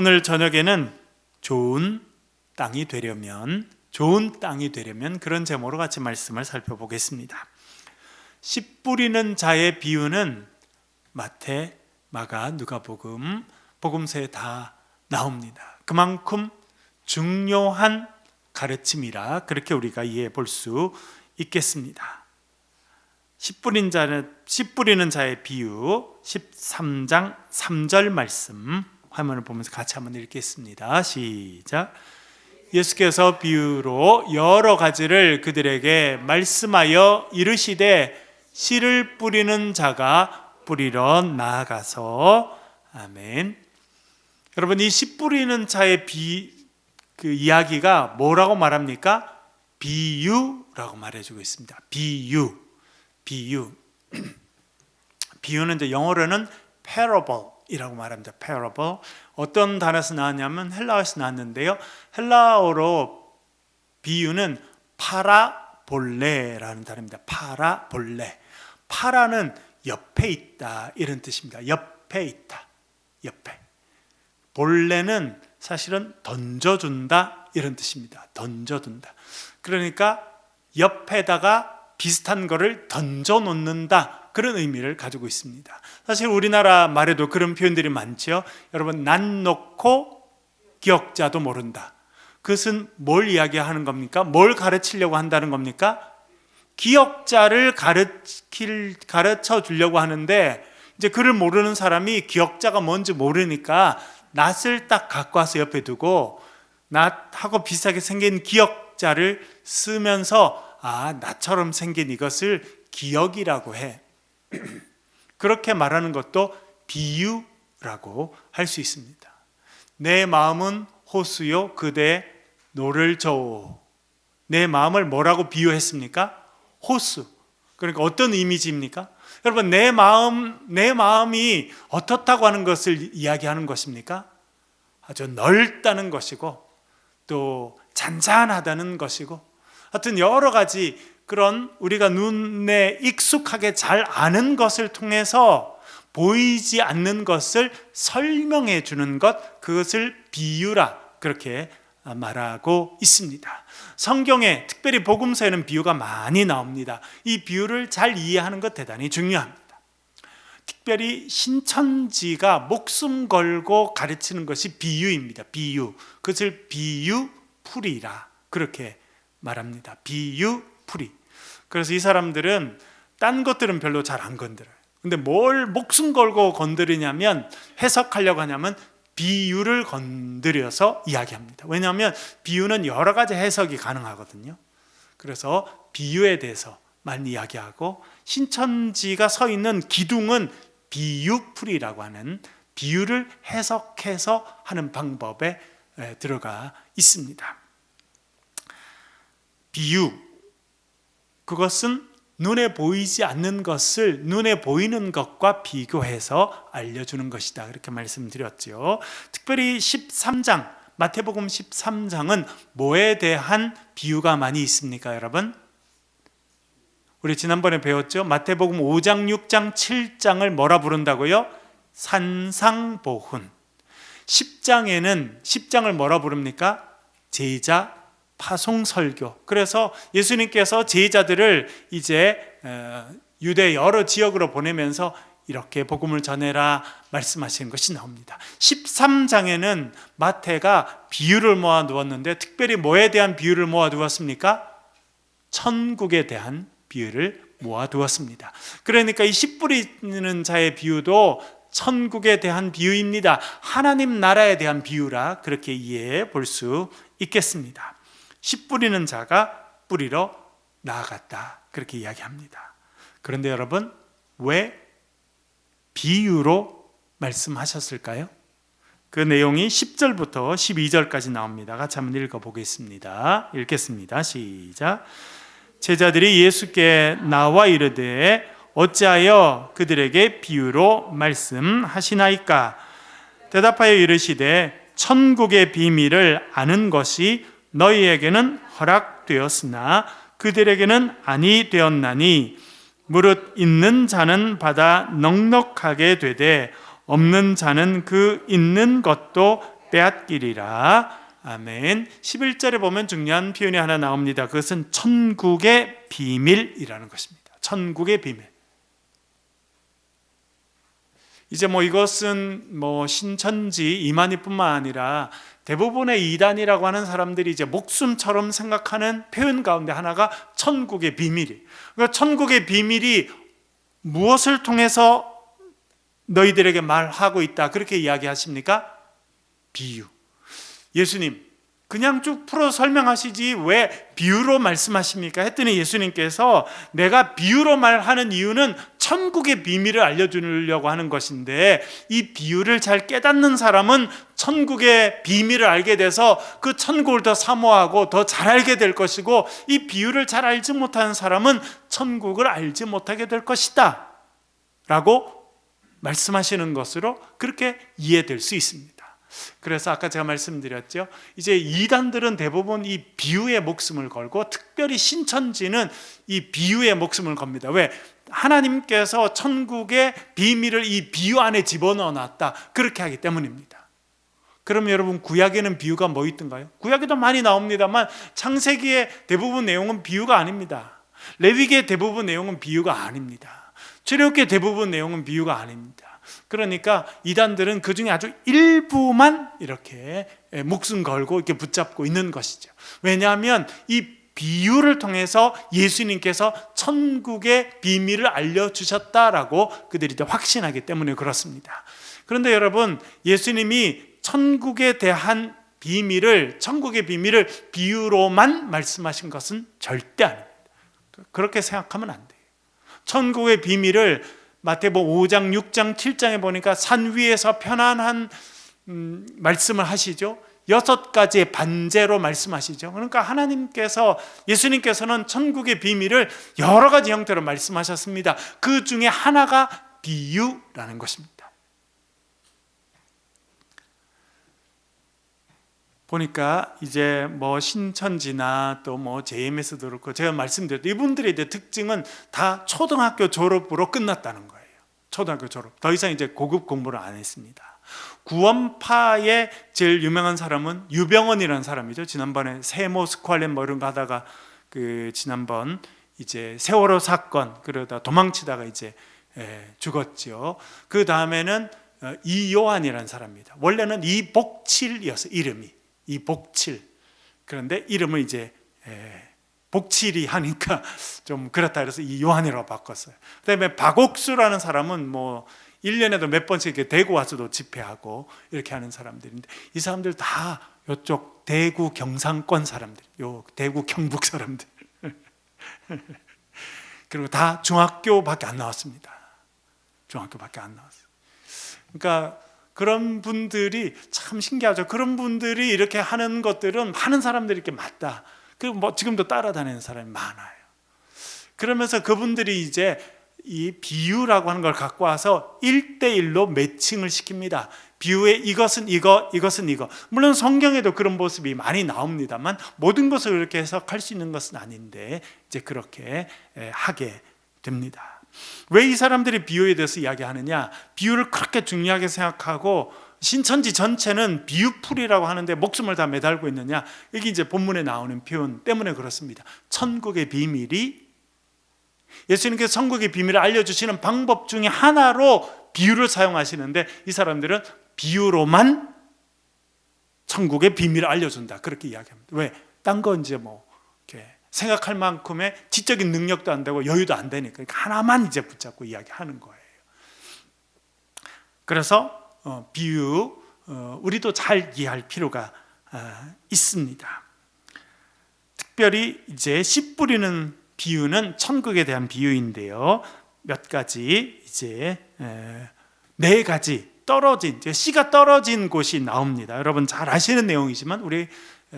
오늘 저녁에는 좋은 땅이 되려면 그런 제목으로 같이 말씀을 살펴보겠습니다. 씨 뿌리는 자의 비유는 마태, 마가, 누가복음, 복음서에 다 나옵니다. 그만큼 중요한 가르침이라 그렇게 우리가 이해해 볼 수 있겠습니다. 씨 뿌리는 자의 비유 13장 3절 말씀 화면을 보면서 같이 한번 읽겠습니다. 시작. 예수께서 비유로 여러 가지를 그들에게 말씀하여 이르시되 씨를 뿌리는 자가 뿌리러 나아가서 아멘. 여러분, 이 씨 뿌리는 자의 그 이야기가 뭐라고 말합니까? 비유라고 말해주고 있습니다. 비유. 비유는 이제 영어로는 parable이라고 말합니다. parable. 어떤 단어에서 나왔냐면 헬라어에서 나왔는데요. 헬라어로 비유는 파라볼레라는 단어입니다. 파라볼레. 파라는 옆에 있다 이런 뜻입니다. 옆에 있다. 옆에. 볼레는 사실은 던져준다 이런 뜻입니다. 던져둔다. 그러니까 옆에다가 비슷한 거를 던져놓는다 그런 의미를 가지고 있습니다. 사실 우리나라 말에도 그런 표현들이 많죠. 여러분, 난 놓고 기억자도 모른다. 그것은 뭘 이야기하는 겁니까? 뭘 가르치려고 한다는 겁니까? 기억자를 가르쳐 주려고 하는데 이제 그를 모르는 사람이 기억자가 뭔지 모르니까 낫을 딱 갖고 와서 옆에 두고 낫하고 비슷하게 생긴 기억자를 쓰면서 나처럼 생긴 이것을 기억이라고 해. 그렇게 말하는 것도 비유라고 할 수 있습니다. 내 마음은 호수요 그대 노를 저오. 내 마음을 뭐라고 비유했습니까? 호수. 그러니까 어떤 이미지입니까? 여러분, 내 마음이 어떻다고 하는 것을 이야기하는 것입니까? 아주 넓다는 것이고 또 잔잔하다는 것이고 하여튼 여러 가지 그런 우리가 눈에 익숙하게 잘 아는 것을 통해서 보이지 않는 것을 설명해 주는 것, 그것을 비유라 그렇게 말하고 있습니다. 성경에 특별히 복음서에는 비유가 많이 나옵니다. 이 비유를 잘 이해하는 것 대단히 중요합니다. 특별히 신천지가 목숨 걸고 가르치는 것이 비유입니다. 비유. 그것을 비유풀이라 그렇게 말합니다. 비유풀이. 그래서 이 사람들은 딴 것들은 별로 잘 안 건드려요. 근데 뭘 목숨 걸고 건드리냐면 해석하려고 하냐면 비유를 건드려서 이야기합니다. 왜냐하면 비유는 여러 가지 해석이 가능하거든요. 그래서 비유에 대해서 많이 이야기하고 신천지가 서 있는 기둥은 비유풀이라고 하는 비유를 해석해서 하는 방법에 들어가 있습니다. 비유, 그것은 눈에 보이지 않는 것을 눈에 보이는 것과 비교해서 알려주는 것이다 그렇게 말씀드렸죠. 특별히 13장 마태복음 13장은 뭐에 대한 비유가 많이 있습니까, 여러분? 우리 지난번에 배웠죠. 마태복음 5장, 6장, 7장을 뭐라 부른다고요? 산상보훈. 10장을 뭐라 부릅니까? 제자 파송설교. 그래서 예수님께서 제자들을 이제 유대 여러 지역으로 보내면서 이렇게 복음을 전해라 말씀하시는 것이 나옵니다. 13장에는 마태가 비유를 모아두었는데 특별히 뭐에 대한 비유를 모아두었습니까? 천국에 대한 비유를 모아두었습니다. 그러니까 이 씨 뿌리는 자의 비유도 천국에 대한 비유입니다. 하나님 나라에 대한 비유라 그렇게 이해해 볼 수 있겠습니다. 씨 뿌리는 자가 뿌리러 나아갔다 그렇게 이야기합니다. 그런데 여러분, 왜 비유로 말씀하셨을까요? 그 내용이 10절부터 12절까지 나옵니다. 같이 한번 읽어보겠습니다. 읽겠습니다. 시작. 제자들이 예수께 나와 이르되 어찌하여 그들에게 비유로 말씀하시나이까? 대답하여 이르시되 천국의 비밀을 아는 것이 너희에게는 허락되었으나 그들에게는 아니 되었나니 무릇 있는 자는 받아 넉넉하게 되되 없는 자는 그 있는 것도 빼앗기리라. 아멘. 11절에 보면 중요한 표현이 하나 나옵니다. 그것은 천국의 비밀이라는 것입니다. 천국의 비밀. 이제 이것은 신천지 이만희뿐만 아니라 대부분의 이단이라고 하는 사람들이 이제 목숨처럼 생각하는 표현 가운데 하나가 천국의 비밀이. 그러니까 천국의 비밀이 무엇을 통해서 너희들에게 말하고 있다, 그렇게 이야기하십니까? 비유. 예수님 그냥 쭉 풀어 설명하시지 왜 비유로 말씀하십니까? 했더니 예수님께서 내가 비유로 말하는 이유는 천국의 비밀을 알려주려고 하는 것인데, 이 비유를 잘 깨닫는 사람은 천국의 비밀을 알게 돼서 그 천국을 더 사모하고 더 잘 알게 될 것이고, 이 비유를 잘 알지 못하는 사람은 천국을 알지 못하게 될 것이다 라고 말씀하시는 것으로 그렇게 이해될 수 있습니다. 그래서 아까 제가 말씀드렸죠, 이제 이단들은 대부분 이 비유에 목숨을 걸고, 특별히 신천지는 이 비유에 목숨을 겁니다. 왜? 하나님께서 천국의 비밀을 이 비유 안에 집어넣어 놨다, 그렇게 하기 때문입니다. 그럼 여러분, 구약에는 비유가 뭐 있던가요? 구약에도 많이 나옵니다만 창세기의 대부분 내용은 비유가 아닙니다. 레위기의 대부분 내용은 비유가 아닙니다. 출애굽기의 대부분 내용은 비유가 아닙니다. 그러니까 이단들은 그 중에 아주 일부만 이렇게 목숨 걸고 이렇게 붙잡고 있는 것이죠. 왜냐하면 이 비유를 통해서 예수님께서 천국의 비밀을 알려주셨다라고 그들이 확신하기 때문에 그렇습니다. 그런데 여러분, 예수님이 천국에 대한 천국의 비밀을 비유로만 말씀하신 것은 절대 아닙니다. 그렇게 생각하면 안 돼요. 천국의 비밀을 마태복음 5장, 6장, 7장에 보니까 산 위에서 편안한 말씀을 하시죠. 6가지의 반제로 말씀하시죠. 그러니까 예수님께서는 천국의 비밀을 여러 가지 형태로 말씀하셨습니다. 그 중에 하나가 비유라는 것입니다. 보니까 이제 신천지나 또 JMS도 그렇고 제가 말씀드렸던 이분들의 이제 특징은 다 초등학교 졸업으로 끝났다는 거예요. 초등학교 졸업. 더 이상 이제 고급 공부를 안 했습니다. 구원파의 제일 유명한 사람은 유병언이라는 사람이죠. 지난번에 세모 스ኳ렌 이런 거 하다가 지난번 이제 세월호 사건 그러다 도망치다가 이제 죽었죠. 그 다음에는 이요한이라는 사람입니다. 원래는 이복칠이었어요. 이름이 이복칠. 그런데 이름을 이제 복칠이 하니까 좀 그렇다 그래서 이요한이라고 바꿨어요. 그 다음에 박옥수라는 사람은 1년에도 몇 번씩 이렇게 대구 와서도 집회하고 이렇게 하는 사람들인데, 이 사람들 다 이쪽 대구 경상권 사람들, 대구 경북 사람들. 그리고 다 중학교밖에 안 나왔습니다. 중학교밖에 안 나왔어요. 그러니까 그런 분들이 참 신기하죠. 그런 분들이 이렇게 하는 것들은 많은 사람들이 이렇게 맞다. 그리고 지금도 따라다니는 사람이 많아요. 그러면서 그분들이 이제 이 비유라고 하는 걸 갖고 와서 1대1로 매칭을 시킵니다. 비유에 이것은 이거, 이것은 이거. 물론 성경에도 그런 모습이 많이 나옵니다만 모든 것을 이렇게 해석할 수 있는 것은 아닌데 이제 그렇게 하게 됩니다. 왜 이 사람들이 비유에 대해서 이야기하느냐? 비유를 그렇게 중요하게 생각하고 신천지 전체는 비유풀이라고 하는데 목숨을 다 매달고 있느냐? 이게 이제 본문에 나오는 표현 때문에 그렇습니다. 천국의 비밀이, 예수님께서 천국의 비밀을 알려주시는 방법 중에 하나로 비유를 사용하시는데, 이 사람들은 비유로만 천국의 비밀을 알려준다, 그렇게 이야기합니다. 왜? 딴 거 이제 이렇게 생각할 만큼의 지적인 능력도 안 되고 여유도 안 되니까, 그러니까 하나만 이제 붙잡고 이야기하는 거예요. 그래서 비유, 우리도 잘 이해할 필요가 있습니다. 특별히 이제 씨 뿌리는 비유는 천국에 대한 비유인데요. 몇 가지 이제 4가지 떨어진, 씨가 떨어진 곳이 나옵니다. 여러분 잘 아시는 내용이지만 우리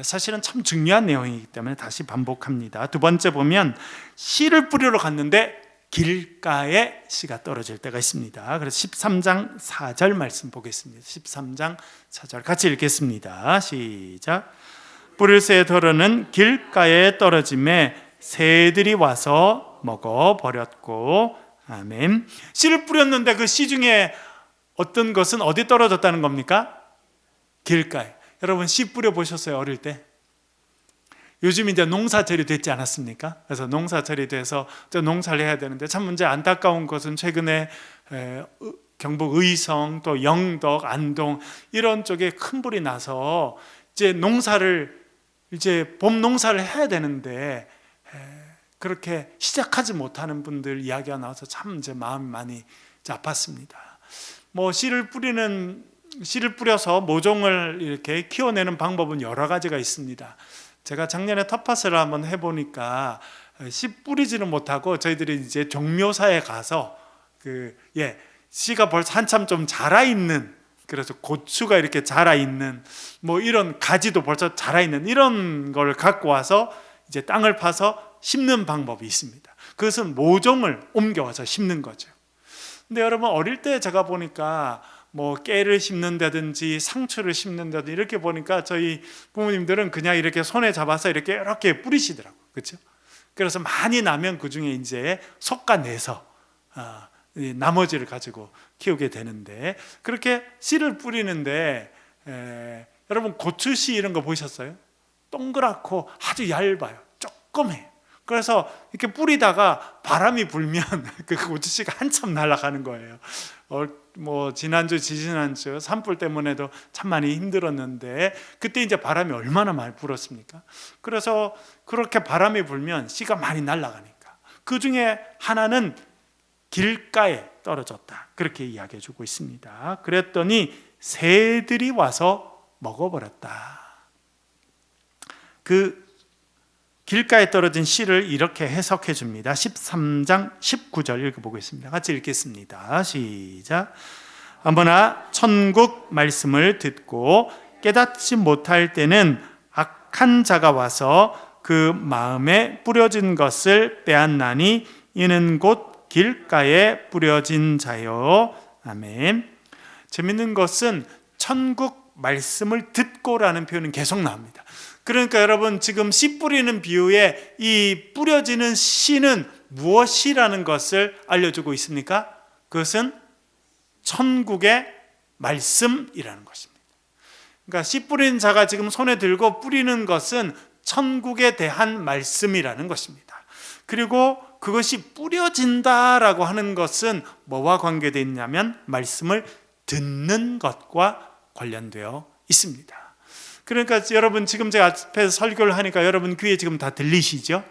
사실은 참 중요한 내용이기 때문에 다시 반복합니다. 두 번째 보면 씨를 뿌리러 갔는데 길가에 씨가 떨어질 때가 있습니다. 그래서 13장 4절 말씀 보겠습니다. 13장 4절 같이 읽겠습니다. 시작. 뿌릴 새 덜어는 길가에 떨어짐에 새들이 와서 먹어버렸고. 아멘. 씨를 뿌렸는데 그 씨 중에 어떤 것은 어디 떨어졌다는 겁니까? 길가에. 여러분 씨 뿌려 보셨어요? 어릴 때? 요즘 이제 농사철이 됐지 않았습니까? 그래서 농사철이 돼서 또 농사를 해야 되는데, 참 문제 안타까운 것은 최근에 경북 의성, 또 영덕, 안동 이런 쪽에 큰 불이 나서 이제 봄 농사를 해야 되는데 그렇게 시작하지 못하는 분들 이야기가 나와서 참 이제 마음이 많이 아팠습니다. 뭐 씨를 뿌려서 모종을 이렇게 키워내는 방법은 여러 가지가 있습니다. 제가 작년에 텃밭을 한번 해보니까 씨 뿌리지는 못하고 저희들이 이제 종묘사에 가서 씨가 벌써 한참 좀 자라 있는, 그래서 고추가 이렇게 자라 있는, 뭐 이런 가지도 벌써 자라 있는 이런 걸 갖고 와서 이제 땅을 파서 심는 방법이 있습니다. 그것은 모종을 옮겨와서 심는 거죠. 근데 여러분 어릴 때 제가 보니까 뭐 깨를 심는다든지 상추를 심는다든지 이렇게 보니까 저희 부모님들은 그냥 이렇게 손에 잡아서 이렇게 뿌리시더라고요. 그렇죠? 그래서 많이 나면 그 중에 이제 솎아내서 나머지를 가지고 키우게 되는데, 그렇게 씨를 뿌리는데 여러분 고추씨 이런 거 보셨어요? 동그랗고 아주 얇아요. 조그매요. 그래서 이렇게 뿌리다가 바람이 불면 그 고추씨가 한참 날아가는 거예요. 뭐 지난주 지지난주 산불 때문에도 참 많이 힘들었는데, 그때 이제 바람이 얼마나 많이 불었습니까? 그래서 그렇게 바람이 불면 씨가 많이 날아가니까 그 중에 하나는 길가에 떨어졌다, 그렇게 이야기해 주고 있습니다. 그랬더니 새들이 와서 먹어버렸다. 그 길가에 떨어진 씨를 이렇게 해석해 줍니다. 13장 19절 읽어보겠습니다. 같이 읽겠습니다. 시작. 아무나 천국 말씀을 듣고 깨닫지 못할 때는 악한 자가 와서 그 마음에 뿌려진 것을 빼앗나니 이는 곧 길가에 뿌려진 자요. 아멘. 재밌는 것은 천국 말씀을 듣고라는 표현은 계속 나옵니다. 그러니까 여러분 지금 씨 뿌리는 비유에 이 뿌려지는 씨는 무엇이라는 것을 알려주고 있습니까? 그것은 천국의 말씀이라는 것입니다. 그러니까 씨 뿌리는 자가 지금 손에 들고 뿌리는 것은 천국에 대한 말씀이라는 것입니다. 그리고 그것이 뿌려진다라고 하는 것은 뭐와 관계되어 있냐면 말씀을 듣는 것과 관련되어 있습니다. 그러니까 여러분 지금 제가 앞에서 설교를 하니까 여러분 귀에 지금 다 들리시죠?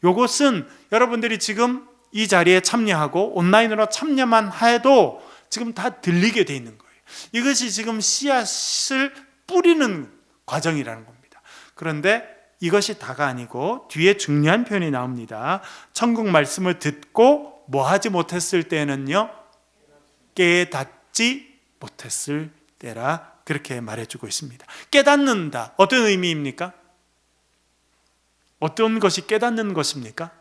이것은 여러분들이 지금 이 자리에 참여하고 온라인으로 참여만 해도 지금 다 들리게 돼 있는 거예요. 이것이 지금 씨앗을 뿌리는 과정이라는 겁니다. 그런데 이것이 다가 아니고 뒤에 중요한 표현이 나옵니다. 천국 말씀을 듣고 뭐 하지 못했을 때는요, 깨닫지 못했을 때라, 그렇게 말해주고 있습니다. 깨닫는다, 어떤 의미입니까? 어떤 것이 깨닫는 것입니까?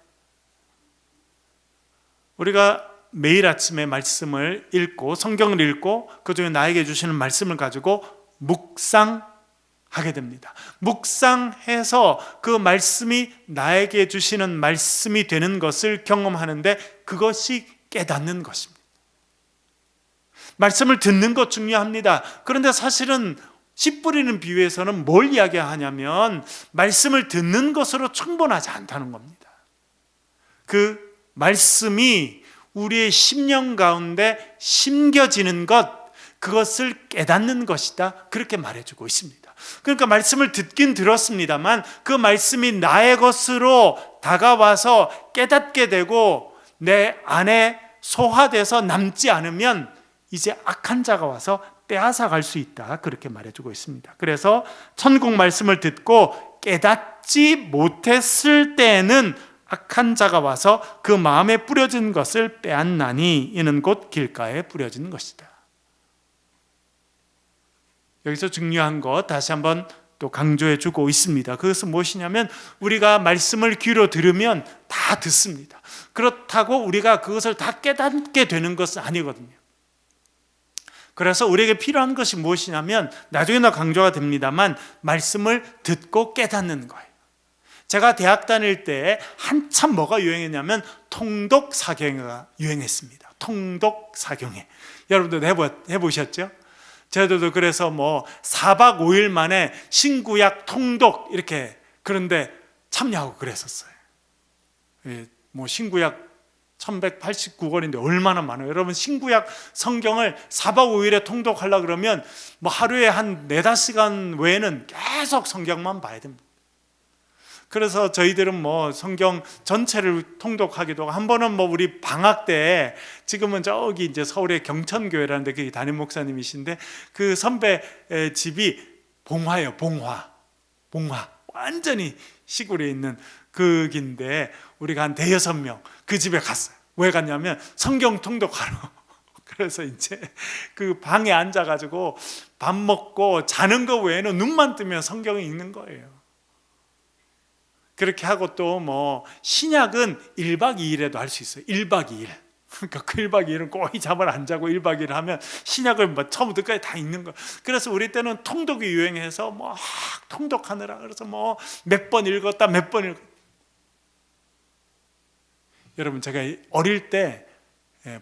우리가 매일 아침에 말씀을 읽고 성경을 읽고 그중에 나에게 주시는 말씀을 가지고 묵상하게 됩니다. 묵상해서 그 말씀이 나에게 주시는 말씀이 되는 것을 경험하는데 그것이 깨닫는 것입니다. 말씀을 듣는 것 중요합니다. 그런데 사실은 씨 뿌리는 비유에서는 뭘 이야기하냐면 말씀을 듣는 것으로 충분하지 않다는 겁니다. 그 말씀이 우리의 심령 가운데 심겨지는 것, 그것을 깨닫는 것이다, 그렇게 말해주고 있습니다. 그러니까 말씀을 듣긴 들었습니다만 그 말씀이 나의 것으로 다가와서 깨닫게 되고 내 안에 소화돼서 남지 않으면 이제 악한 자가 와서 빼앗아 갈 수 있다, 그렇게 말해주고 있습니다. 그래서 천국 말씀을 듣고 깨닫지 못했을 때에는 악한 자가 와서 그 마음에 뿌려진 것을 빼앗나니 이는 곧 길가에 뿌려진 것이다. 여기서 중요한 것 다시 한번 또 강조해 주고 있습니다. 그것은 무엇이냐면 우리가 말씀을 귀로 들으면 다 듣습니다. 그렇다고 우리가 그것을 다 깨닫게 되는 것은 아니거든요. 그래서 우리에게 필요한 것이 무엇이냐면 나중에나 강조가 됩니다만 말씀을 듣고 깨닫는 거예요. 제가 대학 다닐 때 한참 뭐가 유행했냐면 통독사경회가 유행했습니다. 통독사경회. 여러분들 해보셨죠? 저희들도 그래서 뭐 4박 5일 만에 신구약 통독 이렇게 그런데 참여하고 그랬었어요. 뭐 신구약 1189권인데 얼마나 많아요. 여러분 신구약 성경을 4박 5일에 통독하려고 그러면 뭐 하루에 한 4-5시간 외에는 계속 성경만 봐야 됩니다. 그래서 저희들은 뭐 성경 전체를 통독하기도 하고, 한 번은 뭐 우리 방학 때, 지금은 저기 이제 서울의 경천교회라는데 그 담임 목사님이신데 그 선배 집이 봉화예요. 봉화 완전히 시골에 있는 그 길인데 우리가 한 5-6명 그 집에 갔어요. 왜 갔냐면 성경 통독하러. 그래서 이제 그 방에 앉아가지고 밥 먹고 자는 거 외에는 눈만 뜨면 성경을 읽는 거예요. 그렇게 하고 또 뭐 신약은 1박 2일에도 할 수 있어요. 1박 2일. 그러니까 그 1박 2일은 거의 잠을 안 자고 1박 2일 하면 신약을 뭐 처음부터 끝까지 다 읽는 거예요. 그래서 우리 때는 통독이 유행해서 뭐 통독하느라 그래서 뭐 몇 번 읽었다 몇 번 읽었다. 여러분 제가 어릴 때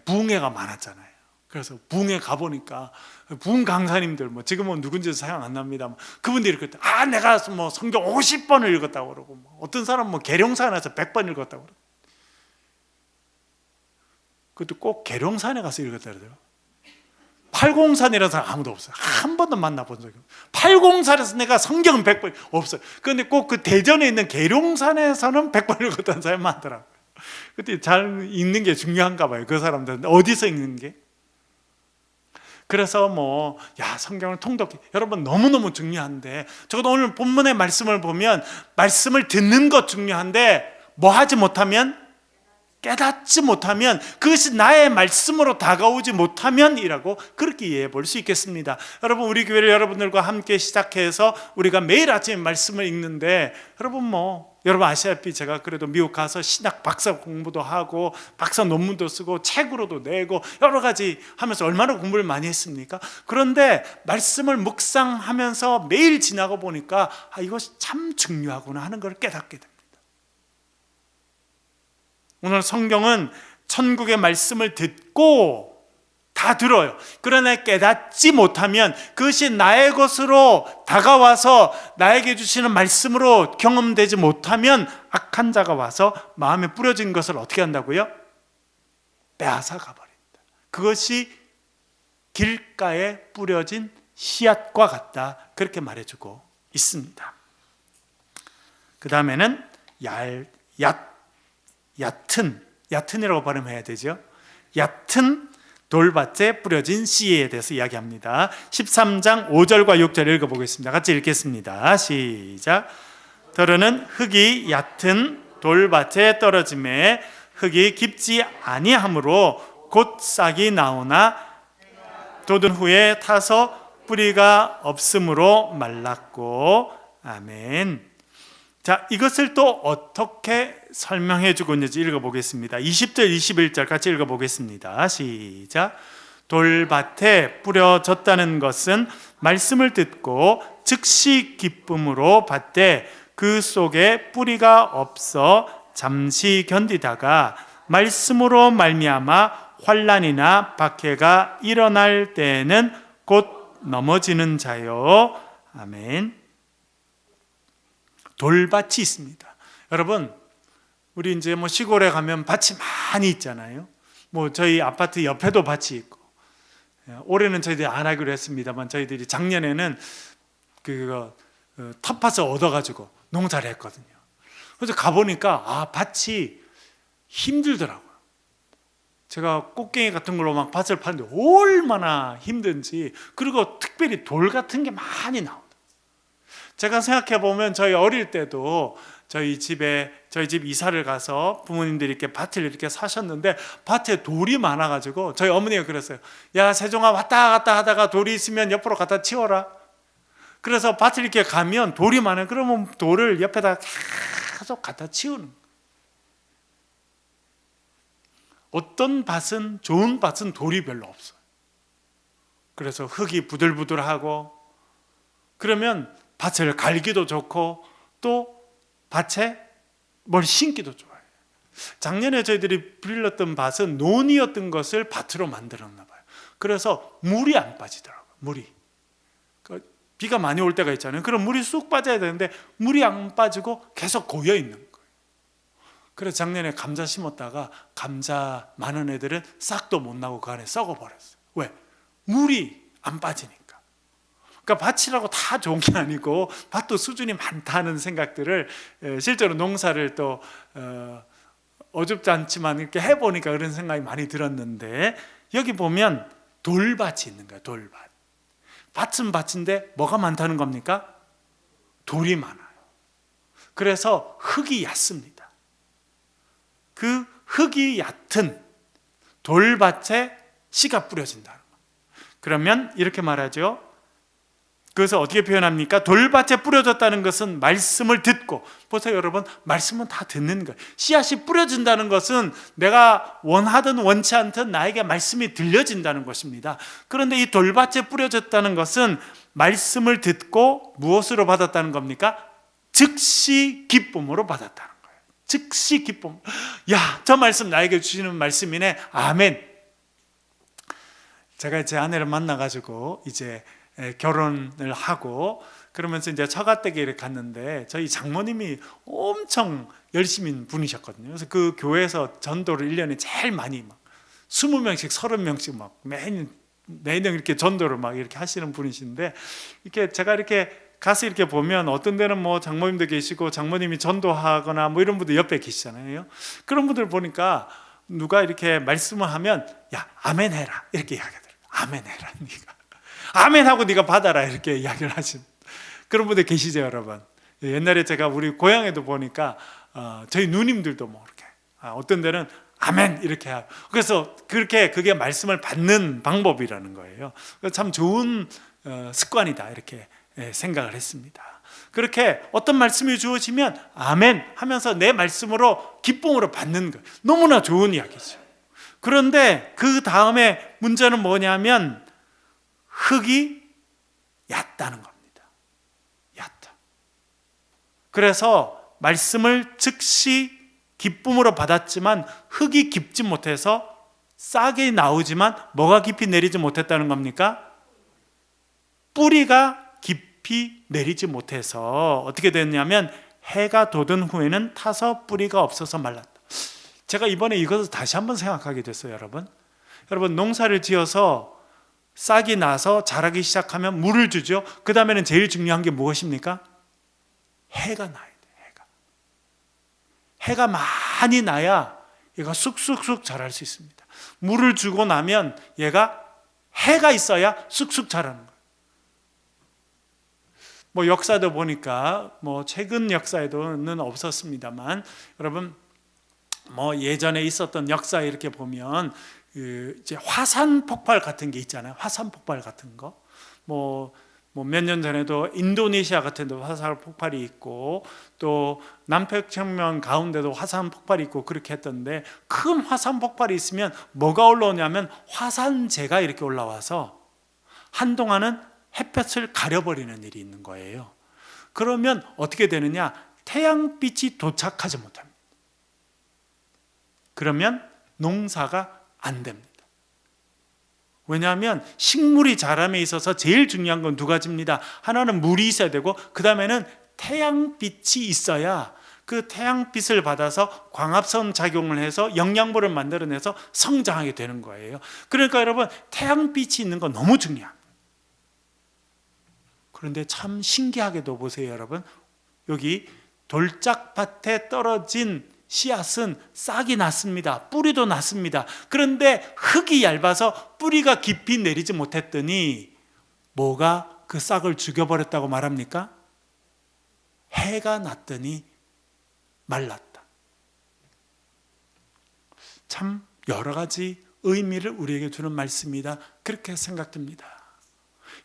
부흥회가 많았잖아요. 그래서 부흥회 가보니까 부흥 강사님들 뭐 지금은 누군지 생각 안 납니다. 그분들이 그때 내가 뭐 성경 50번을 읽었다고 그러고, 뭐 어떤 사람 뭐 계룡산에서 100번 읽었다고 그러고. 그것도 꼭 계룡산에 가서 읽었다 그러더라고요. 팔공산이라는 사람 아무도 없어요. 한 번도 만나본 적이 없어요. 팔공산에서 내가 성경 100번 없어요. 그런데 꼭 그 대전에 있는 계룡산에서는 100번 읽었다는 사람이 많더라고요. 그때 잘 읽는 게 중요한가 봐요. 그 사람들은 어디서 읽는 게. 그래서 뭐 성경을 통독해. 여러분 너무너무 중요한데, 적어도 오늘 본문의 말씀을 보면 말씀을 듣는 것 중요한데 뭐 하지 못하면, 깨닫지 못하면, 그것이 나의 말씀으로 다가오지 못하면 이라고 그렇게 이해해 볼 수 있겠습니다. 여러분 우리 교회를 여러분들과 함께 시작해서 우리가 매일 아침에 말씀을 읽는데, 여러분 아시다시피 제가 그래도 미국 가서 신학 박사 공부도 하고 박사 논문도 쓰고 책으로도 내고 여러 가지 하면서 얼마나 공부를 많이 했습니까? 그런데 말씀을 묵상하면서 매일 지나고 보니까 이것이 참 중요하구나 하는 걸 깨닫게 됩니다. 오늘 성경은 천국의 말씀을 듣고 다 들어요. 그러나 깨닫지 못하면, 그것이 나의 것으로 다가와서 나에게 주시는 말씀으로 경험되지 못하면 악한 자가 와서 마음에 뿌려진 것을 어떻게 한다고요? 빼앗아 가버린다. 그것이 길가에 뿌려진 씨앗과 같다. 그렇게 말해주고 있습니다. 그 다음에는 얕은이라고 발음해야 되죠. 얕은 돌밭에 뿌려진 씨에 대해서 이야기합니다. 13장 5절과 6절 읽어보겠습니다. 같이 읽겠습니다. 시작. 더러는 흙이 얕은 돌밭에 떨어짐에 흙이 깊지 아니하므로 곧 싹이 나오나 돋은 후에 타서 뿌리가 없으므로 말랐고. 아멘. 자, 이것을 또 어떻게 설명해 주고 있는지 읽어보겠습니다. 20절 21절 같이 읽어보겠습니다. 시작. 돌밭에 뿌려졌다는 것은 말씀을 듣고 즉시 기쁨으로 받되 그 속에 뿌리가 없어 잠시 견디다가 말씀으로 말미암아 환난이나 박해가 일어날 때에는 곧 넘어지는 자요. 아멘. 돌밭이 있습니다. 여러분, 우리 이제 뭐 시골에 가면 밭이 많이 있잖아요. 뭐 저희 아파트 옆에도 밭이 있고, 올해는 저희들이 안 하기로 했습니다만 저희들이 작년에는 텃밭을 얻어가지고 농사를 했거든요. 그래서 가보니까 밭이 힘들더라고요. 제가 꽃갱이 같은 걸로 막 밭을 파는데 얼마나 힘든지, 그리고 특별히 돌 같은 게 많이 나오더라고요. 제가 생각해 보면 저희 어릴 때도 저희 집 이사를 가서 부모님들이 이렇게 밭을 이렇게 사셨는데 밭에 돌이 많아가지고 저희 어머니가 그랬어요. 야, 세종아, 왔다 갔다 하다가 돌이 있으면 옆으로 갖다 치워라. 그래서 밭을 이렇게 가면 돌이 많아요. 그러면 돌을 옆에다 계속 갖다 치우는. 어떤 밭은, 좋은 밭은 돌이 별로 없어요. 그래서 흙이 부들부들하고, 그러면 밭을 갈기도 좋고 또 밭에 뭘 심기도 좋아요. 작년에 저희들이 빌렸던 밭은 논이었던 것을 밭으로 만들었나 봐요. 그래서 물이 안 빠지더라고요. 물이. 비가 많이 올 때가 있잖아요. 그럼 물이 쑥 빠져야 되는데 물이 안 빠지고 계속 고여 있는 거예요. 그래서 작년에 감자 심었다가 감자 많은 애들은 싹도 못 나고 그 안에 썩어버렸어요. 왜? 물이 안 빠지니까. 그러니까 밭이라고 다 좋은 게 아니고 밭도 수준이 많다는 생각들을 실제로 농사를 또 어줍지 않지만 이렇게 해보니까 그런 생각이 많이 들었는데, 여기 보면 돌밭이 있는 거예요. 돌밭. 밭은 밭인데 뭐가 많다는 겁니까? 돌이 많아요. 그래서 흙이 얕습니다. 그 흙이 얕은 돌밭에 씨가 뿌려진다는 거예요. 그러면 이렇게 말하죠. 그래서 어떻게 표현합니까? 돌밭에 뿌려졌다는 것은 말씀을 듣고, 보세요 여러분, 말씀은 다 듣는 거예요. 씨앗이 뿌려진다는 것은 내가 원하든 원치 않든 나에게 말씀이 들려진다는 것입니다. 그런데 이 돌밭에 뿌려졌다는 것은 말씀을 듣고 무엇으로 받았다는 겁니까? 즉시 기쁨으로 받았다는 거예요. 즉시 기쁨. 야, 저 말씀 나에게 주시는 말씀이네. 아멘. 제가 제 아내를 만나가지고 이제 결혼을 하고 그러면서 이제 처가댁에 이렇게 갔는데, 저희 장모님이 엄청 열심인 분이셨거든요. 그래서 그 교회에서 전도를 1년에 제일 많이 막 20명씩 30명씩 막 매년 이렇게 전도를 막 이렇게 하시는 분이신데, 이렇게 제가 이렇게 가서 이렇게 보면 어떤 데는 뭐 장모님도 계시고 장모님이 전도하거나 뭐 이런 분들 옆에 계시잖아요. 그런 분들 보니까 누가 이렇게 말씀을 하면 야, 아멘 해라 이렇게 이야기하더라고요. 아멘 해라 네가. 아멘하고 네가 받아라 이렇게 이야기를 하신 그런 분들 계시죠 여러분. 옛날에 제가 우리 고향에도 보니까 저희 누님들도 뭐 이렇게 어떤 데는 아멘 이렇게 하고, 그래서 그렇게 그게 말씀을 받는 방법이라는 거예요. 참 좋은 습관이다 이렇게 생각을 했습니다. 그렇게 어떤 말씀이 주어지면 아멘 하면서 내 말씀으로 기쁨으로 받는 거 너무나 좋은 이야기죠. 그런데 그 다음에 문제는 뭐냐면 흙이 얕다는 겁니다. 얕다. 그래서 말씀을 즉시 기쁨으로 받았지만 흙이 깊지 못해서 싹이 나오지만 뭐가 깊이 내리지 못했다는 겁니까? 뿌리가 깊이 내리지 못해서 어떻게 됐냐면 해가 돋은 후에는 타서 뿌리가 없어서 말랐다. 제가 이번에 이것을 다시 한번 생각하게 됐어요 여러분. 여러분, 농사를 지어서 싹이 나서 자라기 시작하면 물을 주죠. 그 다음에는 제일 중요한 게 무엇입니까? 해가 나야 돼요. 해가 많이 나야 얘가 쑥쑥쑥 자랄 수 있습니다. 물을 주고 나면 얘가 해가 있어야 쑥쑥 자라는 거예요. 뭐 역사도 보니까 뭐 최근 역사에도는 없었습니다만, 여러분 뭐 예전에 있었던 역사 이렇게 보면 이제 화산 폭발 같은 게 있잖아요. 화산 폭발 같은 거. 뭐 몇 년 전에도 인도네시아 같은 데 화산 폭발이 있고, 또 남태평양 가운데도 화산 폭발이 있고 그렇게 했던데, 큰 화산 폭발이 있으면 뭐가 올라오냐면 화산재가 이렇게 올라와서 한동안은 햇볕을 가려버리는 일이 있는 거예요. 그러면 어떻게 되느냐? 태양빛이 도착하지 못합니다. 그러면 농사가 안 됩니다. 왜냐하면 식물이 자람에 있어서 제일 중요한 건 두 가지입니다. 하나는 물이 있어야 되고, 그 다음에는 태양빛이 있어야 그 태양빛을 받아서 광합성 작용을 해서 영양분을 만들어내서 성장하게 되는 거예요. 그러니까 여러분, 태양빛이 있는 건 너무 중요합니다. 그런데 참 신기하게도 보세요 여러분, 여기 돌짝밭에 떨어진 씨앗은 싹이 났습니다. 뿌리도 났습니다. 그런데 흙이 얇아서 뿌리가 깊이 내리지 못했더니 뭐가 그 싹을 죽여버렸다고 말합니까? 해가 났더니 말랐다. 참 여러 가지 의미를 우리에게 주는 말씀이다, 그렇게 생각됩니다.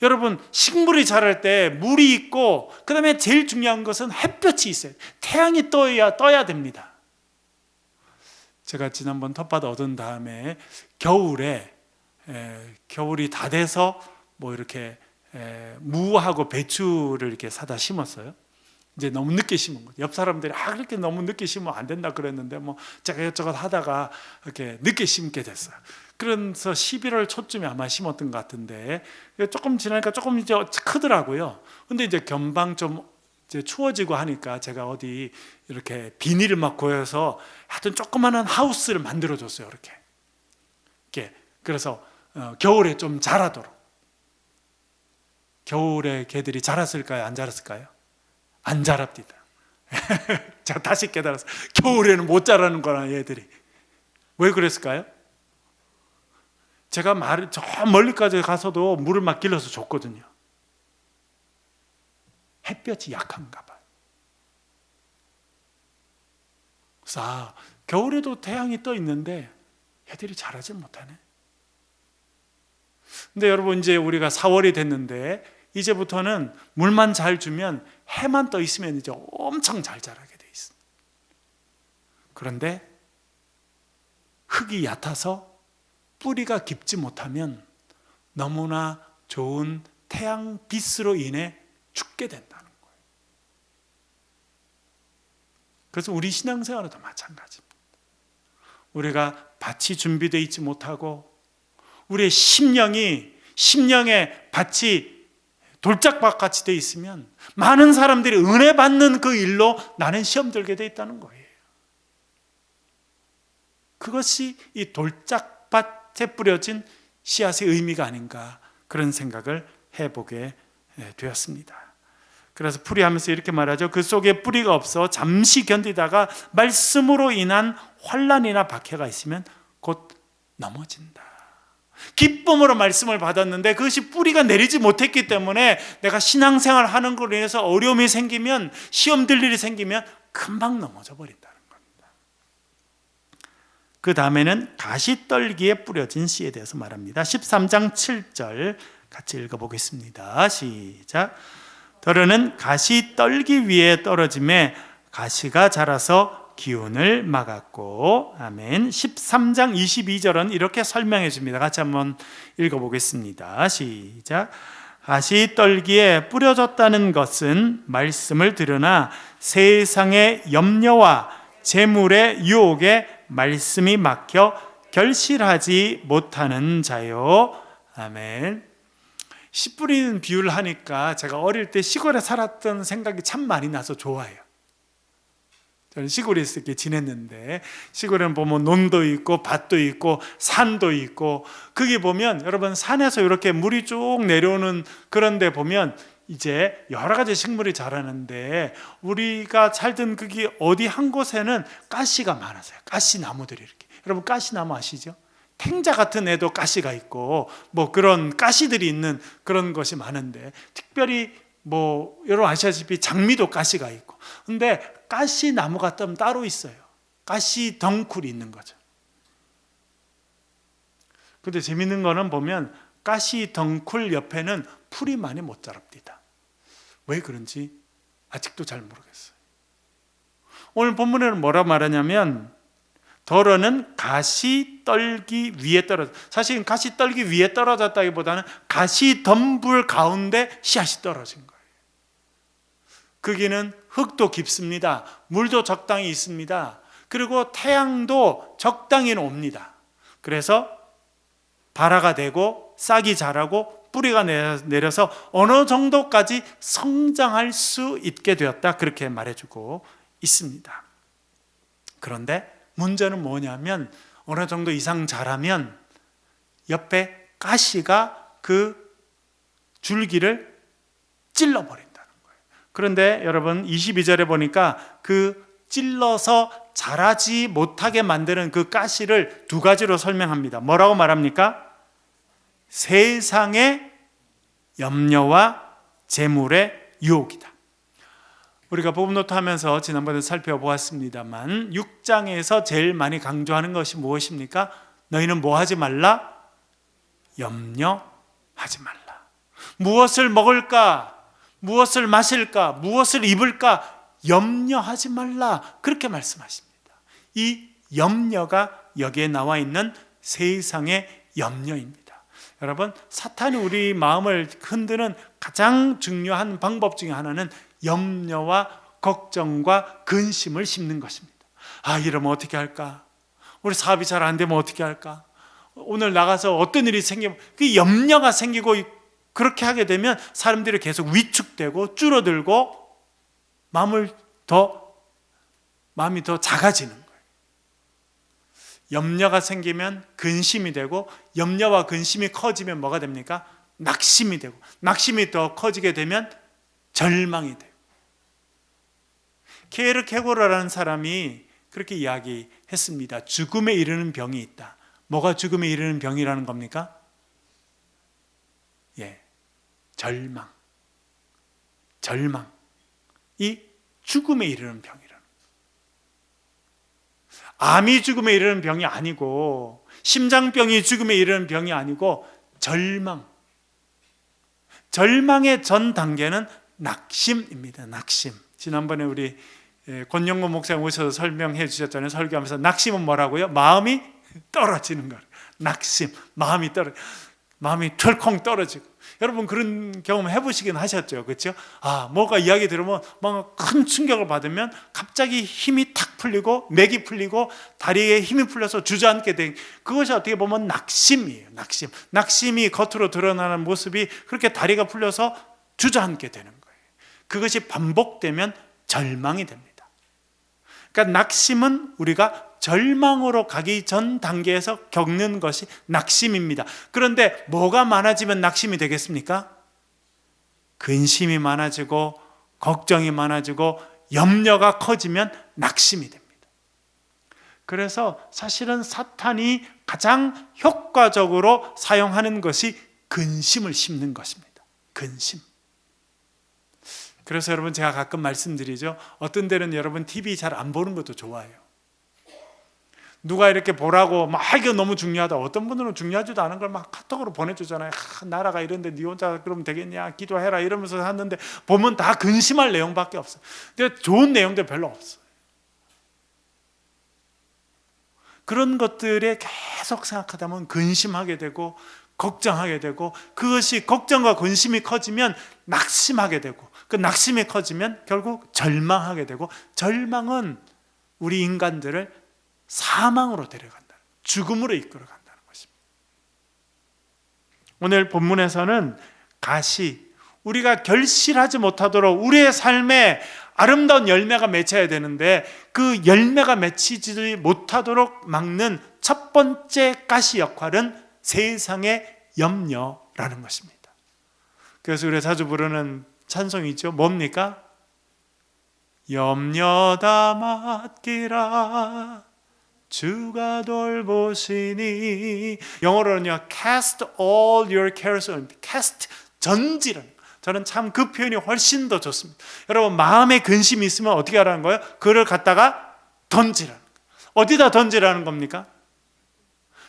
여러분, 식물이 자랄 때 물이 있고, 그 다음에 제일 중요한 것은 햇볕이 있어요. 태양이 떠야 됩니다. 제가 지난번 텃밭 얻은 다음에 겨울에 겨울이 다 돼서 뭐 이렇게 무하고 배추를 이렇게 사다 심었어요. 이제 너무 늦게 심은 거죠. 옆 사람들이 그렇게 너무 늦게 심으면 안 된다 그랬는데 뭐 제가 이것저것 하다가 이렇게 늦게 심게 됐어요. 그래서 11월 초쯤에 아마 심었던 것 같은데 조금 지나니까 조금 이제 크더라고요. 근데 이제 금방 좀 이제 추워지고 하니까 제가 어디 이렇게 비닐을 막 고여서 하여튼 조그마한 하우스를 만들어 줬어요. 이렇게. 그래서 겨울에 좀 자라도록. 겨울에 개들이 자랐을까요? 안 자랐을까요? 안 자랍니다. 제가 다시 깨달았어요. 겨울에는 못 자라는 거나 얘들이. 왜 그랬을까요? 제가 저 멀리까지 가서도 물을 막 길러서 줬거든요. 햇볕이 약한가 봐요. 그래서 겨울에도 태양이 떠 있는데 애들이 자라지 못하네. 근데 여러분 이제 우리가 4월이 됐는데 이제부터는 물만 잘 주면 해만 떠 있으면 이제 엄청 잘 자라게 돼 있어. 그런데 흙이 얕아서 뿌리가 깊지 못하면 너무나 좋은 태양빛으로 인해 죽게 된다는 거예요. 그래서 우리 신앙생활도 마찬가지입니다. 우리가 밭이 준비되어 있지 못하고 우리의 심령의 밭이 돌짝밭같이 되어 있으면 많은 사람들이 은혜 받는 그 일로 나는 시험 들게 되어 있다는 거예요. 그것이 이 돌짝밭에 뿌려진 씨앗의 의미가 아닌가 그런 생각을 해보게 되었습니다. 그래서 풀이하면서 이렇게 말하죠. 그 속에 뿌리가 없어 잠시 견디다가 말씀으로 인한 환난이나 박해가 있으면 곧 넘어진다. 기쁨으로 말씀을 받았는데 그것이 뿌리가 내리지 못했기 때문에 내가 신앙생활 하는 걸로 인해서 어려움이 생기면 시험 들 일이 생기면 금방 넘어져 버린다는 겁니다. 그 다음에는 가시떨기에 뿌려진 씨에 대해서 말합니다. 13장 7절 같이 읽어보겠습니다. 시작. 더러는 가시떨기 위에 떨어짐에 가시가 자라서 기운을 막았고, 아멘. 13장 22절은 이렇게 설명해 줍니다. 같이 한번 읽어보겠습니다. 시작. 가시떨기에 뿌려졌다는 것은 말씀을 들으나 세상의 염려와 재물의 유혹에 말씀이 막혀 결실하지 못하는 자요. 아멘. 씨 뿌리는 비유를 하니까 제가 어릴 때 시골에 살았던 생각이 참 많이 나서 좋아해요. 저는 시골에서 이렇게 지냈는데 시골에는 보면 논도 있고 밭도 있고 산도 있고 거기 보면 여러분 산에서 이렇게 물이 쭉 내려오는 그런 데 보면 이제 여러 가지 식물이 자라는데 우리가 살던 거기 어디 한 곳에는 가시가 많았어요. 가시 나무들이 이렇게. 여러분 가시나무 아시죠? 탱자 같은 애도 가시가 있고 뭐 그런 가시들이 있는 그런 것이 많은데 특별히 뭐 여러분 아시다시피 장미도 가시가 있고 근데 가시 나무가 따로 있어요. 가시 덩쿨이 있는 거죠. 근데 재밌는 거는 보면 가시 덩쿨 옆에는 풀이 많이 못 자랍니다. 왜 그런지 아직도 잘 모르겠어요. 오늘 본문에는 뭐라 말하냐면 더러는 가시떨기 위에 떨어져. 사실 가시떨기 위에 떨어졌다기보다는 가시덤불 가운데 씨앗이 떨어진 거예요. 거기는 흙도 깊습니다. 물도 적당히 있습니다. 그리고 태양도 적당히 옵니다. 그래서 발화가 되고 싹이 자라고 뿌리가 내려서 어느 정도까지 성장할 수 있게 되었다. 그렇게 말해주고 있습니다. 그런데 문제는 뭐냐면 어느 정도 이상 자라면 옆에 가시가 그 줄기를 찔러버린다는 거예요. 그런데 여러분 22절에 보니까 그 찔러서 자라지 못하게 만드는 그 가시를 두 가지로 설명합니다. 뭐라고 말합니까? 세상의 염려와 재물의 유혹이다. 우리가 복음노트 하면서 지난번에 살펴보았습니다만 6장에서 제일 많이 강조하는 것이 무엇입니까? 너희는 뭐 하지 말라? 염려하지 말라. 무엇을 먹을까? 무엇을 마실까? 무엇을 입을까? 염려하지 말라. 그렇게 말씀하십니다. 이 염려가 여기에 나와 있는 세상의 염려입니다. 여러분, 사탄이 우리 마음을 흔드는 가장 중요한 방법 중에 하나는 염려와 걱정과 근심을 심는 것입니다. 아, 이러면 어떻게 할까? 우리 사업이 잘 안 되면 어떻게 할까? 오늘 나가서 어떤 일이 생기면 그 염려가 생기고, 그렇게 하게 되면 사람들이 계속 위축되고 줄어들고 마음이 더 작아지는 거예요. 염려가 생기면 근심이 되고, 염려와 근심이 커지면 뭐가 됩니까? 낙심이 되고, 낙심이 더 커지게 되면 절망이 돼요. 케르케고르라는 사람이 그렇게 이야기했습니다. 죽음에 이르는 병이 있다. 뭐가 죽음에 이르는 병이라는 겁니까? 절망이 죽음에 이르는 병이라는 거예요. 암이 죽음에 이르는 병이 아니고, 심장병이 죽음에 이르는 병이 아니고, 절망의 전 단계는 낙심입니다. 낙심. 지난번에 우리 권영모 목사님 오셔서 설명해 주셨잖아요. 설교하면서 낙심은 뭐라고요? 마음이 떨어지는 거예요. 낙심, 마음이 털컹 떨어지고. 여러분 그런 경험 해보시긴 하셨죠, 그렇죠? 뭐가 이야기 들으면 뭔가 큰 충격을 받으면 갑자기 힘이 탁 풀리고, 맥이 풀리고, 다리에 힘이 풀려서 주저앉게 된, 그것이 어떻게 보면 낙심이에요. 낙심이 겉으로 드러나는 모습이 그렇게 다리가 풀려서 주저앉게 되는 거예요. 그것이 반복되면 절망이 됩니다. 그러니까 낙심은 우리가 절망으로 가기 전 단계에서 겪는 것이 낙심입니다. 그런데 뭐가 많아지면 낙심이 되겠습니까? 근심이 많아지고, 걱정이 많아지고, 염려가 커지면 낙심이 됩니다. 그래서 사실은 사탄이 가장 효과적으로 사용하는 것이 근심을 심는 것입니다. 근심. 그래서 여러분 제가 가끔 말씀드리죠. 어떤 데는 여러분 TV 잘 안 보는 것도 좋아해요. 누가 이렇게 보라고 막 이거 너무 중요하다. 어떤 분들은 중요하지도 않은 걸 막 카톡으로 보내주잖아요. 나라가 이런데 네 혼자 그러면 되겠냐, 기도해라 이러면서 하는데 보면 다 근심할 내용밖에 없어요. 근데 좋은 내용들 별로 없어요. 그런 것들에 계속 생각하다 보면 근심하게 되고, 걱정하게 되고, 그것이 걱정과 근심이 커지면 낙심하게 되고, 그 낙심이 커지면 결국 절망하게 되고, 절망은 우리 인간들을 사망으로 데려간다, 죽음으로 이끌어간다는 것입니다. 오늘 본문에서는 우리가 결실하지 못하도록 우리의 삶에 아름다운 열매가 맺혀야 되는데 그 열매가 맺히지 못하도록 막는 첫 번째 가시 역할은 세상의 염려라는 것입니다. 그래서 우리가 자주 부르는 찬송이 있죠. 뭡니까? 염려다 맡기라 주가 돌보시니. 영어로는요, cast all your cares on, cast, 전지는. 저는 참 그 표현이 훨씬 더 좋습니다. 여러분 마음에 근심이 있으면 어떻게 하라는 거예요? 그를 갖다가 던지라는 거예요. 어디다 던지라는 겁니까?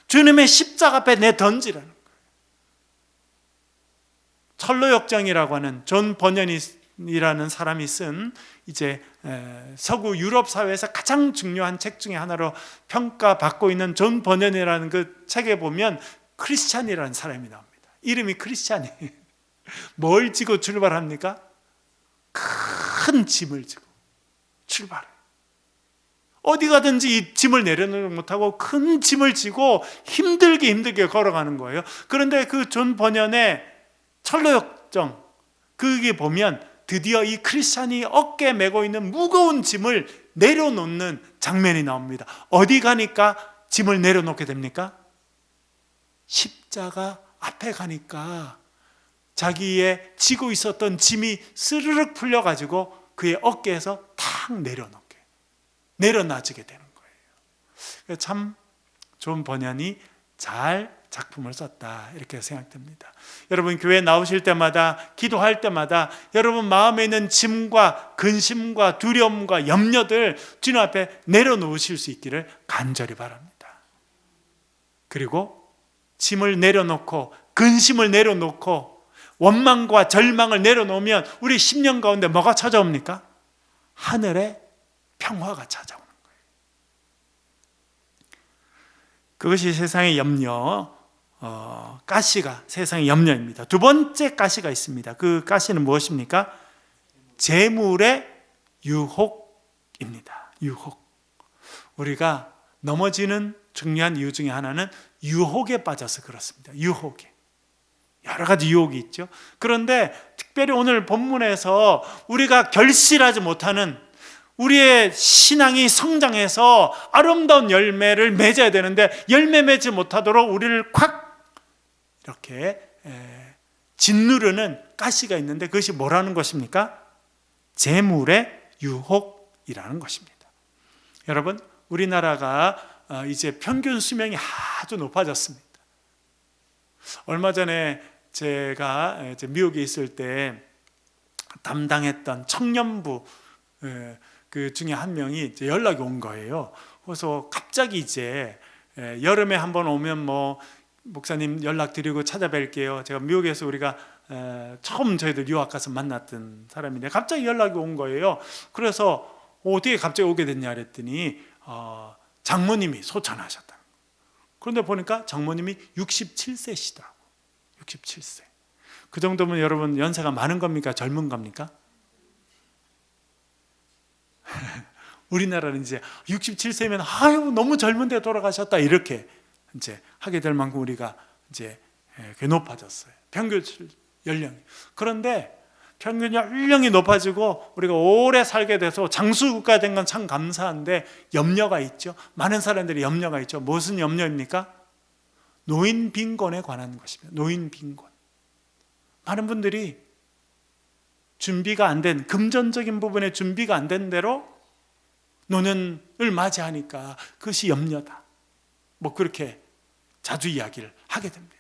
주님의 십자가 앞에 던지라는 거예요. 철로역정이라고 하는 존 버년이라는 사람이 쓴 이제 서구 유럽 사회에서 가장 중요한 책 중에 하나로 평가받고 있는 존 버년이라는 그 책에 보면 크리스찬이라는 사람이 나옵니다. 이름이 크리스찬이에요. 뭘 지고 출발합니까? 큰 짐을 지고 출발해요. 어디 가든지 이 짐을 내려놓지 못하고 큰 짐을 지고 힘들게 걸어가는 거예요. 그런데 그 존 버년의 철로역정, 그게 보면 드디어 이 크리스찬이 어깨에 메고 있는 무거운 짐을 내려놓는 장면이 나옵니다. 어디 가니까 짐을 내려놓게 됩니까? 십자가 앞에 가니까 자기의 지고 있었던 짐이 스르륵 풀려가지고 그의 어깨에서 탁 내려놔지게 되는 거예요. 참 존 버년이 잘 작품을 썼다, 이렇게 생각됩니다. 여러분 교회 나오실 때마다, 기도할 때마다 여러분 마음에 있는 짐과 근심과 두려움과 염려들 주님 앞에 내려놓으실 수 있기를 간절히 바랍니다. 그리고 짐을 내려놓고 근심을 내려놓고 원망과 절망을 내려놓으면 우리 심령 가운데 뭐가 찾아옵니까? 하늘의 평화가 찾아오는 거예요. 그것이 세상의 염려, 가시가 세상의 염려입니다. 두 번째 가시가 있습니다. 그 가시는 무엇입니까? 재물의 유혹입니다. 유혹. 우리가 넘어지는 중요한 이유 중에 하나는 유혹에 빠져서 그렇습니다. 유혹에. 여러 가지 유혹이 있죠. 그런데 특별히 오늘 본문에서 우리가 결실하지 못하는, 우리의 신앙이 성장해서 아름다운 열매를 맺어야 되는데 열매 맺지 못하도록 우리를 콱 이렇게 짓누르는 가시가 있는데, 그것이 뭐라는 것입니까? 재물의 유혹이라는 것입니다. 여러분, 우리나라가 이제 평균 수명이 아주 높아졌습니다. 얼마 전에 제가 미국에 있을 때 담당했던 청년부 그 중에 한 명이 이제 연락이 온 거예요. 그래서 갑자기 이제 여름에 한번 오면 뭐 목사님 연락드리고 찾아뵐게요. 제가 미국에서 우리가 처음 저희들 유학 가서 만났던 사람인데 갑자기 연락이 온 거예요. 그래서 어떻게 갑자기 오게 됐냐 그랬더니 장모님이 소천하셨다. 그런데 보니까 장모님이 67세시다. 67세. 그 정도면 여러분 연세가 많은 겁니까? 젊은 겁니까? 우리나라는 이제 67세면 아유 너무 젊은데 돌아가셨다 이렇게 이제 하게 될 만큼 우리가 이제 높아졌어요. 평균 연령이. 그런데 평균 연령이 높아지고 우리가 오래 살게 돼서 장수국가 된 건 참 감사한데 염려가 있죠. 많은 사람들이 염려가 있죠. 무슨 염려입니까? 노인 빈곤에 관한 것입니다. 노인 빈곤. 많은 분들이 준비가 안 된, 금전적인 부분에 준비가 안 된 대로 노년을 맞이하니까 그것이 염려다. 뭐 그렇게 자주 이야기를 하게 됩니다.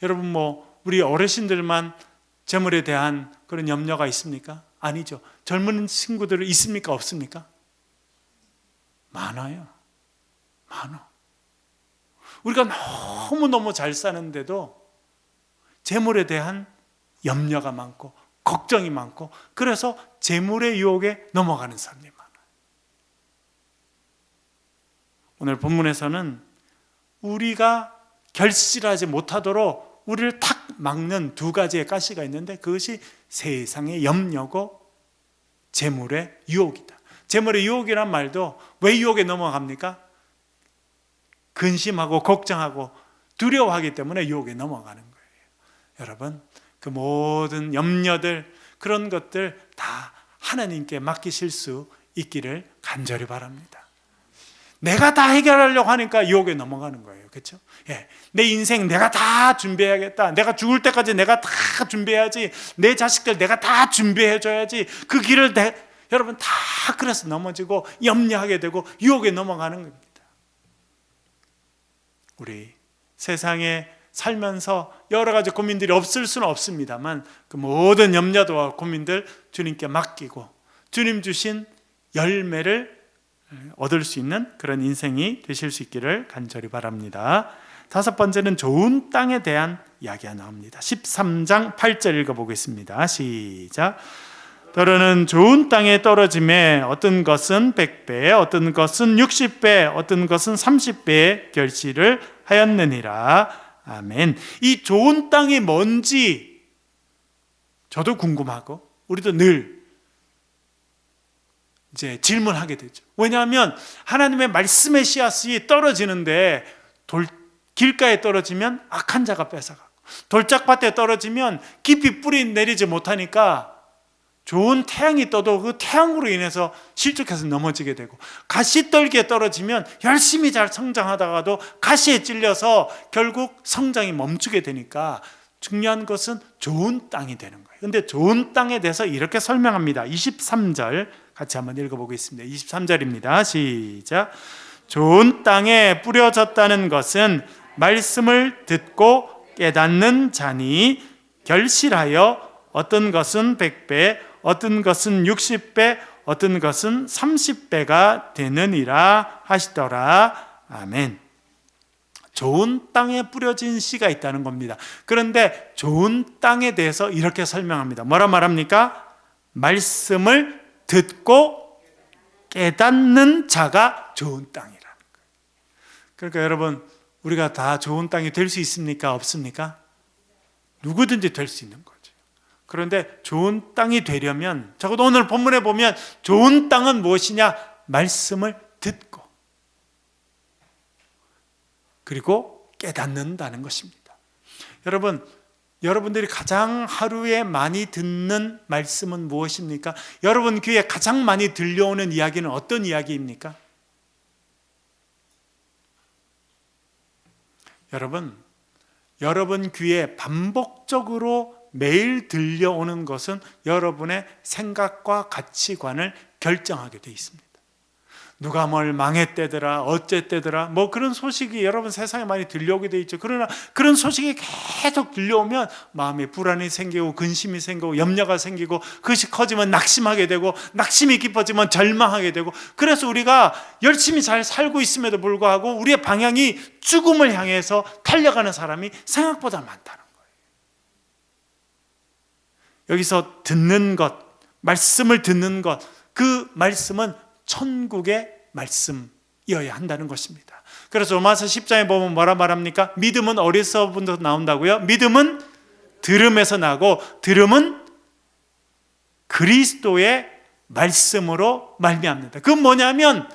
여러분 뭐 우리 어르신들만 재물에 대한 그런 염려가 있습니까? 아니죠. 젊은 친구들 있습니까? 없습니까? 많아요. 많아. 우리가 너무너무 잘 사는데도 재물에 대한 염려가 많고 걱정이 많고, 그래서 재물의 유혹에 넘어가는 사람이 많아요. 오늘 본문에서는 우리가 결실하지 못하도록 우리를 탁 막는 두 가지의 가시가 있는데, 그것이 세상의 염려고 재물의 유혹이다. 재물의 유혹이란 말도 왜 유혹에 넘어갑니까? 근심하고 걱정하고 두려워하기 때문에 유혹에 넘어가는 거예요. 여러분, 그 모든 염려들, 그런 것들 다 하나님께 맡기실 수 있기를 간절히 바랍니다. 내가 다 해결하려고 하니까 유혹에 넘어가는 거예요. 그렇죠? 예, 내 인생 내가 다 준비해야겠다. 내가 죽을 때까지 내가 다 준비해야지. 내 자식들 내가 다 준비해줘야지. 그 길을 여러분 다 그래서 넘어지고 염려하게 되고 유혹에 넘어가는 겁니다. 우리 세상에 살면서 여러 가지 고민들이 없을 수는 없습니다만, 그 모든 염려와 고민들 주님께 맡기고 주님 주신 열매를 얻을 수 있는 그런 인생이 되실 수 있기를 간절히 바랍니다. 다섯 번째는 좋은 땅에 대한 이야기가 나옵니다. 13장 8절 읽어보겠습니다. 시작. 더러는 좋은 땅에 떨어짐에 어떤 것은 100배, 어떤 것은 60배, 어떤 것은 30배의 결실을 하였느니라. 아멘. 이 좋은 땅이 뭔지 저도 궁금하고 우리도 늘 이제 질문하게 되죠. 왜냐하면 하나님의 말씀의 씨앗이 떨어지는데 길가에 떨어지면 악한 자가 뺏어가고, 돌짝밭에 떨어지면 깊이 뿌리 내리지 못하니까 좋은 태양이 떠도 그 태양으로 인해서 실족해서 넘어지게 되고, 가시떨기에 떨어지면 열심히 잘 성장하다가도 가시에 찔려서 결국 성장이 멈추게 되니까 중요한 것은 좋은 땅이 되는 거예요. 그런데 좋은 땅에 대해서 이렇게 설명합니다. 23절 같이 한번 읽어보겠습니다. 23절입니다. 시작. 좋은 땅에 뿌려졌다는 것은 말씀을 듣고 깨닫는 자니 결실하여 어떤 것은 100배, 어떤 것은 60배, 어떤 것은 30배가 되느니라 하시더라. 아멘. 좋은 땅에 뿌려진 씨가 있다는 겁니다. 그런데 좋은 땅에 대해서 이렇게 설명합니다. 뭐라 말합니까? 말씀을 듣고 깨닫는 자가 좋은 땅이라는 거예요. 그러니까 여러분, 우리가 다 좋은 땅이 될 수 있습니까? 없습니까? 누구든지 될 수 있는 거죠. 그런데 좋은 땅이 되려면, 적어도 오늘 본문에 보면 좋은 땅은 무엇이냐? 말씀을 듣고 그리고 깨닫는다는 것입니다. 여러분들이 가장 하루에 많이 듣는 말씀은 무엇입니까? 여러분 귀에 가장 많이 들려오는 이야기는 어떤 이야기입니까? 여러분 귀에 반복적으로 매일 들려오는 것은 여러분의 생각과 가치관을 결정하게 돼 있습니다. 누가 뭘 망했대더라, 어쨌대더라, 뭐 그런 소식이 여러분 세상에 많이 들려오게 돼 있죠. 그러나 그런 소식이 계속 들려오면 마음에 불안이 생기고 근심이 생기고 염려가 생기고, 그것이 커지면 낙심하게 되고, 낙심이 깊어지면 절망하게 되고, 그래서 우리가 열심히 잘 살고 있음에도 불구하고 우리의 방향이 죽음을 향해서 달려가는 사람이 생각보다 많다는 거예요. 여기서 듣는 것, 말씀을 듣는 것, 그 말씀은 천국의 말씀이어야 한다는 것입니다. 그래서 로마서 10장에 보면 뭐라 말합니까? 믿음은 어디서부터 나온다고요? 믿음은 들음에서 나고, 들음은 그리스도의 말씀으로 말미암는다. 그건 뭐냐면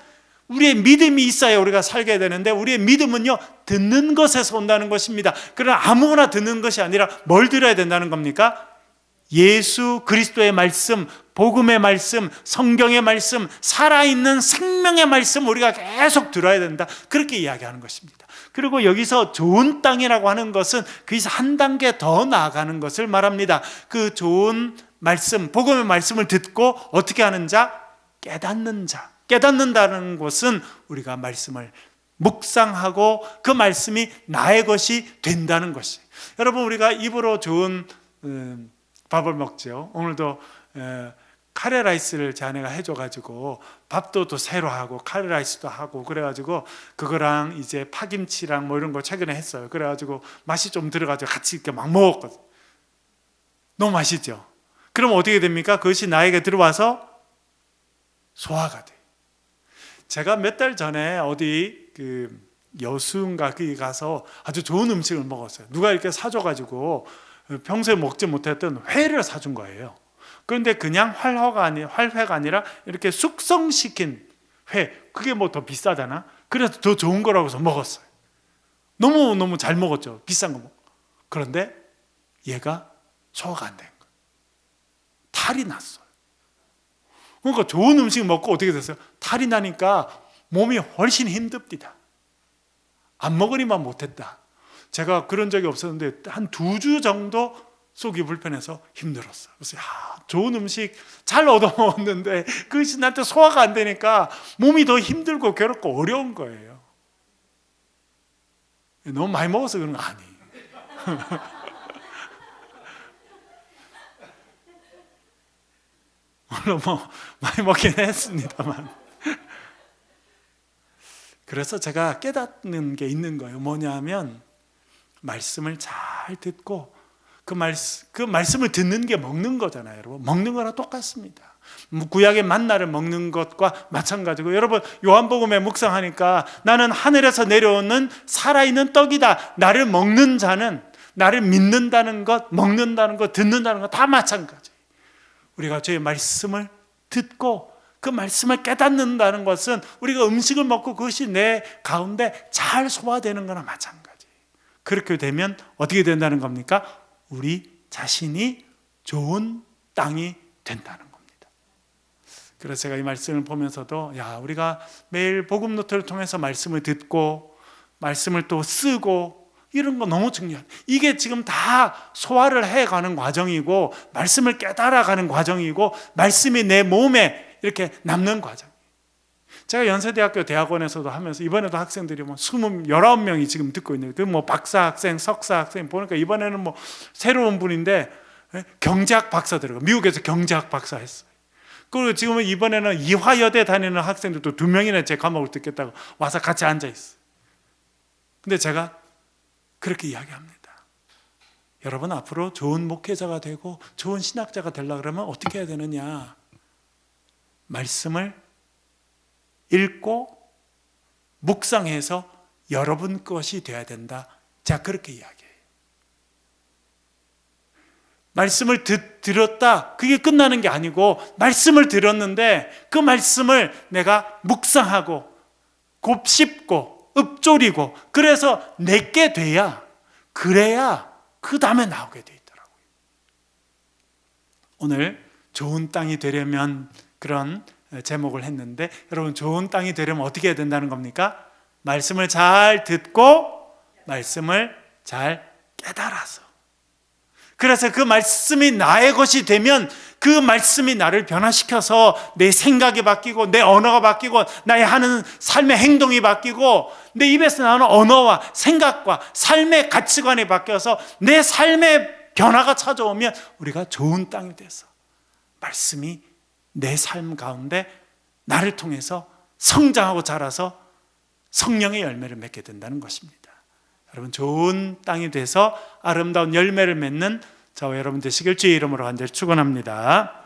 우리의 믿음이 있어야 우리가 살게 되는데, 우리의 믿음은요 듣는 것에서 온다는 것입니다. 그러나 아무거나 듣는 것이 아니라 뭘 들어야 된다는 겁니까? 예수 그리스도의 말씀, 복음의 말씀, 성경의 말씀, 살아있는 생명의 말씀 우리가 계속 들어야 된다, 그렇게 이야기하는 것입니다. 그리고 여기서 좋은 땅이라고 하는 것은 거기서 한 단계 더 나아가는 것을 말합니다. 그 좋은 말씀, 복음의 말씀을 듣고 어떻게 하는 자? 깨닫는 자. 깨닫는다는 것은 우리가 말씀을 묵상하고 그 말씀이 나의 것이 된다는 것이. 여러분, 우리가 입으로 좋은 밥을 먹죠. 오늘도 카레라이스를 제 아내가 해줘가지고 밥도 또 새로 하고 카레라이스도 하고 그래가지고 그거랑 이제 파김치랑 뭐 이런 거 최근에 했어요. 그래가지고 맛이 좀 들어가지고 같이 이렇게 막 먹었거든. 너무 맛있죠. 그럼 어떻게 됩니까? 그것이 나에게 들어와서 소화가 돼. 제가 몇 달 전에 어디 여수인가 거기 가서 아주 좋은 음식을 먹었어요. 누가 이렇게 사줘가지고 평소에 먹지 못했던 회를 사준 거예요. 그런데 그냥 활회가 아니라 이렇게 숙성시킨 회, 그게 뭐 더 비싸잖아. 그래서 더 좋은 거라고 해서 먹었어요. 너무 잘 먹었죠. 비싼 거 먹고. 그런데 얘가 소화가 안 된 거예요. 탈이 났어요. 그러니까 좋은 음식 먹고 어떻게 됐어요? 탈이 나니까 몸이 훨씬 힘듭니다. 안 먹으니만 못했다. 제가 그런 적이 없었는데 한 2주 정도 속이 불편해서 힘들었어요. 그래서 좋은 음식 잘 얻어먹었는데 그것이 나한테 소화가 안 되니까 몸이 더 힘들고 괴롭고 어려운 거예요. 너무 많이 먹어서 그런 거 아니에요. 물론 뭐 많이 먹긴 했습니다만, 그래서 제가 깨닫는 게 있는 거예요. 뭐냐면 말씀을 잘 듣고 그 말씀을 듣는 게 먹는 거잖아요. 여러분, 먹는 거랑 똑같습니다. 구약의 만나를 먹는 것과 마찬가지고, 여러분 요한복음에 묵상하니까 나는 하늘에서 내려오는 살아있는 떡이다. 나를 먹는 자는, 나를 믿는다는 것, 먹는다는 것, 듣는다는 것 다 마찬가지예요. 우리가 주의 말씀을 듣고 그 말씀을 깨닫는다는 것은 우리가 음식을 먹고 그것이 내 가운데 잘 소화되는 거나 마찬가지예요. 그렇게 되면 어떻게 된다는 겁니까? 우리 자신이 좋은 땅이 된다는 겁니다. 그래서 제가 이 말씀을 보면서도 우리가 매일 복음 노트를 통해서 말씀을 듣고 말씀을 또 쓰고 이런 거 너무 중요해요. 이게 지금 다 소화를 해가는 과정이고 말씀을 깨달아가는 과정이고 말씀이 내 몸에 이렇게 남는 과정. 제가 연세대학교 대학원에서도 하면서 이번에도 학생들이 뭐 19명이 지금 듣고 있는, 그 뭐 박사 학생, 석사 학생 보니까 이번에는 뭐 새로운 분인데 경제학 박사 들어가, 미국에서 경제학 박사 했어요. 그리고 지금은 이번에는 이화여대 다니는 학생들도 2명이나 제 과목을 듣겠다고 와서 같이 앉아 있어요. 근데 제가 그렇게 이야기합니다. 여러분, 앞으로 좋은 목회자가 되고 좋은 신학자가 되려고 그러면 어떻게 해야 되느냐? 말씀을 읽고 묵상해서 여러분 것이 되어야 된다. 제가 그렇게 이야기해요. 말씀을 들었다, 그게 끝나는 게 아니고 말씀을 들었는데 그 말씀을 내가 묵상하고 곱씹고 읊조리고 그래서 내게 돼야, 그래야 그 다음에 나오게 돼 있더라고요. 오늘 좋은 땅이 되려면 그런 제목을 했는데, 여러분 좋은 땅이 되려면 어떻게 해야 된다는 겁니까? 말씀을 잘 듣고 말씀을 잘 깨달아서, 그래서 그 말씀이 나의 것이 되면 그 말씀이 나를 변화시켜서 내 생각이 바뀌고 내 언어가 바뀌고 나의 하는 삶의 행동이 바뀌고 내 입에서 나오는 언어와 생각과 삶의 가치관이 바뀌어서 내 삶의 변화가 찾아오면 우리가 좋은 땅이 돼서 말씀이 내 삶 가운데 나를 통해서 성장하고 자라서 성령의 열매를 맺게 된다는 것입니다. 여러분 좋은 땅이 돼서 아름다운 열매를 맺는 저와 여러분 되시길 주의 이름으로 간절히 축원합니다.